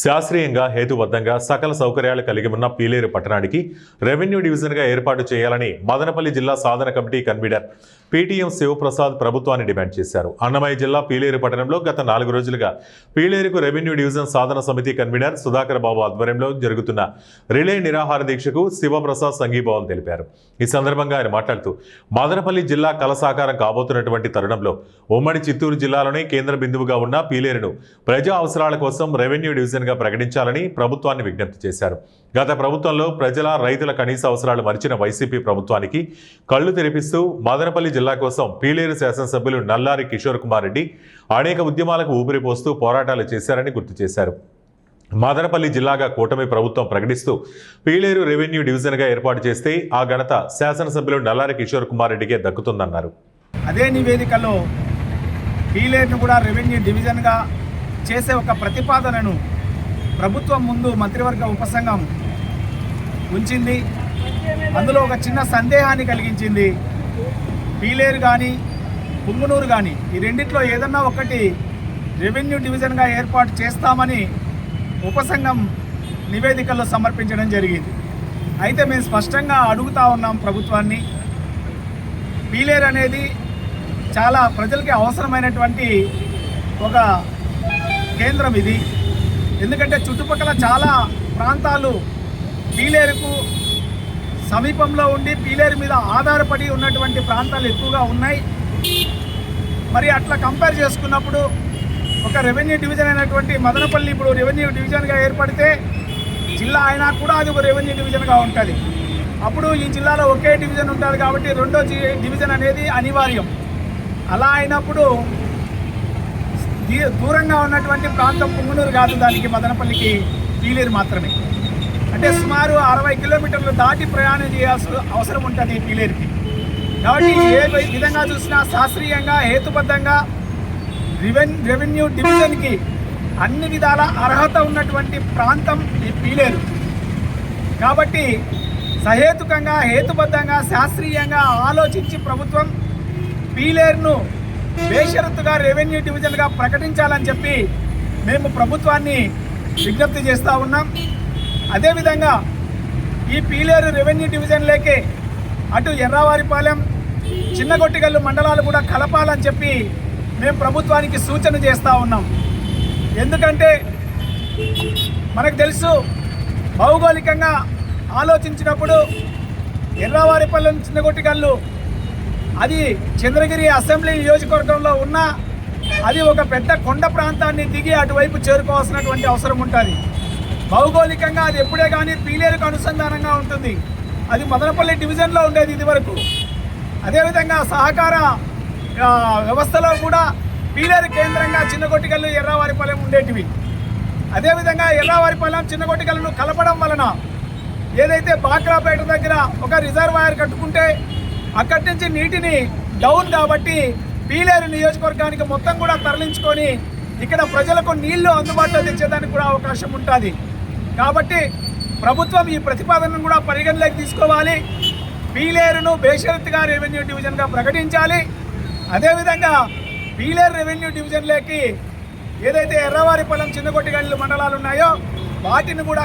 శాస్త్రీయంగా హేతుబద్ధంగా సకల సౌకర్యాలు కలిగి ఉన్న పీలేరు పట్టణానికి రెవెన్యూ డివిజన్గా ఏర్పాటు చేయాలని మదనపల్లి జిల్లా సాధన కమిటీ కన్వీనర్ పీటీఎం శివప్రసాద్ ప్రభుత్వాన్ని డిమాండ్ చేశారు. అన్నమయ్య జిల్లా పీలేరు పట్టణంలో గత 4 రోజులుగా పీలేరుకు రెవెన్యూ డివిజన్ సాధన సమితి కన్వీనర్ సుధాకర్ బాబు ఆధ్వర్యంలో జరుగుతున్న రిలే నిరాహార దీక్షకు శివప్రసాద్ సంఘీభావం తెలిపారు. ఈ సందర్భంగా ఆయన మాట్లాడుతూ మదనపల్లి జిల్లా కలసాకారం కాబోతున్నటువంటి తరుణంలో ఉమ్మడి చిత్తూరు జిల్లాలోనే కేంద్ర బిందువుగా ఉన్న పీలేరును ప్రజా అవసరాల కోసం రెవెన్యూ డివిజన్గా ప్రకటించాలని ప్రభుత్వాన్ని విజ్ఞప్తి చేశారు. గత ప్రభుత్వంలో ప్రజల రైతుల కనీస అవసరాలు మరిచిన వైసీపీ ప్రభుత్వానికి కళ్లు తెరిపిస్తూ మదనపల్లి జిల్లా కోసం పీలేరు శాసనసభ్యులు నల్లారి కిషోర్ కుమార్ రెడ్డి అనేక ఉద్యమాలకు ఊపిరిపోస్తూ పోరాటాలు చేశారని గుర్తు చేశారు. మదనపల్లి జిల్లాగా కూటమి ప్రభుత్వం ప్రకటిస్తూ పీలేరు రెవెన్యూ డివిజన్గా ఏర్పాటు చేస్తే ఆ ఘనత శాసనసభ్యులు నల్లారి కిషోర్ కుమార్ రెడ్డికే దక్కుతుందన్నారు. అదే నివేదికలో పీలేరును కూడా రెవెన్యూ డివిజన్గా చేసే ఒక ప్రతిపాదనను ప్రభుత్వం ముందు మంత్రివర్గ ఉపసంఘం ఉంచింది. అందులో ఒక చిన్న సందేహాన్ని కలిగించింది. పీలేరు కానీ పుంగునూరు కానీ ఈ రెండిట్లో ఏదన్నా ఒకటి రెవెన్యూ డివిజన్గా ఏర్పాటు చేస్తామని ఉపసంఘం నివేదికల్లో సమర్పించడం జరిగింది. అయితే మేము స్పష్టంగా అడుగుతా ఉన్నాం ప్రభుత్వాన్ని, పీలేరు అనేది చాలా ప్రజలకి అవసరమైనటువంటి ఒక కేంద్రం ఇది. ఎందుకంటే చుట్టుపక్కల చాలా ప్రాంతాలు పీలేరుకు సమీపంలో ఉండి పీలేరు మీద ఆధారపడి ఉన్నటువంటి ప్రాంతాలు ఎక్కువగా ఉన్నాయి. మరి అట్లా కంపేర్ చేసుకున్నప్పుడు ఒక రెవెన్యూ డివిజన్ అయినటువంటి మదనపల్లి ఇప్పుడు రెవెన్యూ డివిజన్గా ఏర్పడితే జిల్లా అయినా కూడా అది ఒక రెవెన్యూ డివిజన్గా ఉంటుంది. అప్పుడు ఈ జిల్లాలో ఒకే డివిజన్ ఉంటుంది కాబట్టి రెండో డివిజన్ అనేది అనివార్యం. అలా అయినప్పుడు దూరంగా ఉన్నటువంటి ప్రాంతం పుంగునూరు కాదు, దానికి మదనపల్లికి పీలేరు మాత్రమే. అంటే సుమారు 60 కిలోమీటర్లు దాటి ప్రయాణం చేయాల్సిన అవసరం ఉంటుంది పీలేరుకి. కాబట్టి ఏ విధంగా చూసినా శాస్త్రీయంగా హేతుబద్ధంగా రెవెన్యూ డివిజన్కి అన్ని విధాల అర్హత ఉన్నటువంటి ప్రాంతం ఈ పీలేరు. కాబట్టి సహేతుకంగా హేతుబద్ధంగా శాస్త్రీయంగా ఆలోచించి ప్రభుత్వం పీలేరును బేషరతుగా రెవెన్యూ డివిజన్గా ప్రకటించాలని చెప్పి మేము ప్రభుత్వాన్ని విజ్ఞప్తి చేస్తూ ఉన్నాం. అదేవిధంగా ఈ పీలేరు రెవెన్యూ డివిజన్లేకే అటు ఎర్రవారిపాలెం, చిన్నగొట్టిగల్లు మండలాలు కూడా కలపాలని చెప్పి మేము ప్రభుత్వానికి సూచన చేస్తూ ఉన్నాం. ఎందుకంటే మనకు తెలుసు, భౌగోళికంగా ఆలోచించినప్పుడు ఎర్రవారిపాలెం, చిన్నగొట్టిగల్లు అది చంద్రగిరి అసెంబ్లీ నియోజకవర్గంలో ఉన్న అది ఒక పెద్ద కొండ ప్రాంతాన్ని దిగి అటువైపు చేరుకోవాల్సినటువంటి అవసరం ఉంటుంది. భౌగోళికంగా అది ఎప్పుడే కానీ పీలేరుకు అనుసంధానంగా ఉంటుంది. అది మదనపల్లి డివిజన్లో ఉండేది ఇదివరకు. అదేవిధంగా సహకార వ్యవస్థలో కూడా పీలేరు కేంద్రంగా చిన్నగొట్టిగల్లు, ఎర్రవారిపాలెం ఉండేటివి. అదేవిధంగా ఎర్రవారిపాలెం, చిన్నగొట్టిగల్లును కలపడం వలన ఏదైతే బాక్రాపేట దగ్గర ఒక రిజర్వాయర్ కట్టుకుంటే అక్కడి నుంచి నీటిని డౌన్ కాబట్టి పీలేరు నియోజకవర్గానికి మొత్తం కూడా తరలించుకొని ఇక్కడ ప్రజలకు నీళ్లు అందుబాటులో తెచ్చేదానికి కూడా అవకాశం ఉంటుంది. కాబట్టి ప్రభుత్వం ఈ ప్రతిపాదనను కూడా పరిగణలోకి తీసుకోవాలి. పీలేరును బేషరతుగా రెవెన్యూ డివిజన్గా ప్రకటించాలి. అదేవిధంగా పీలేరు రెవెన్యూ డివిజన్లోకి ఏదైతే ఎర్రవారిపాలెం, చిన్నగొట్టిగల్లు మండలాలు ఉన్నాయో వాటిని కూడా